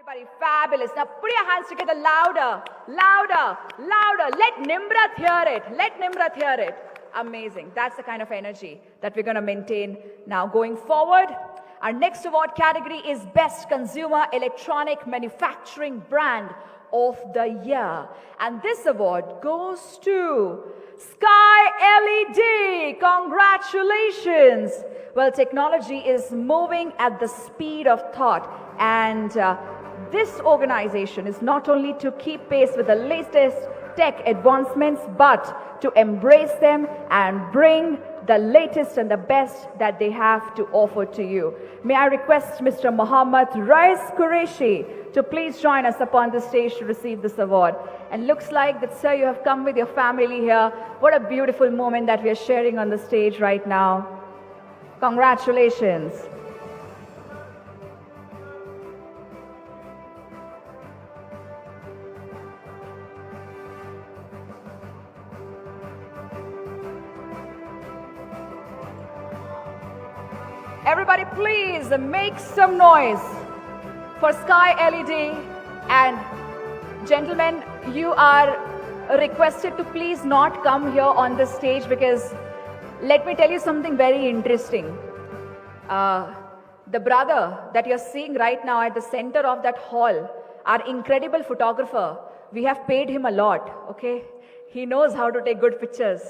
Everybody, fabulous. Now put your hands together louder, louder, louder. Let Nimrat hear it. Let Nimrat hear it. Amazing. That's the kind of energy that we're going to maintain now going forward. Our next award category is Best Consumer Electronic Manufacturing Brand of the Year. And this award goes to Sky LED. Congratulations. Well, technology is moving at the speed of thought, and this organization is not only to keep pace with the latest tech advancements, but to embrace them and bring the latest and the best that they have to offer to you. May I request Mr. Mohammad Rais Qureshi to please join us upon the stage to receive this award. And looks like that, sir, you have come with your family here. What a beautiful moment that we are sharing on the stage right now. Congratulations. Everybody please make some noise for Sky LED. And gentlemen, you are requested to please not come here on the stage, because let me tell you something very interesting. The brother that you're seeing right now at the center of that hall, our incredible photographer, we have paid him a lot, okay? He knows how to take good pictures.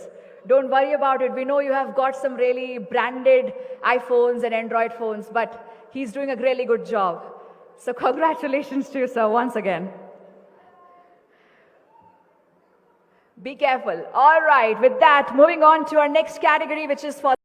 Don't worry about it. We know you have got some really branded iPhones and Android phones, but he's doing a really good job. So congratulations to you, sir, once again. Be careful. All right, with that, moving on to our next category, which is for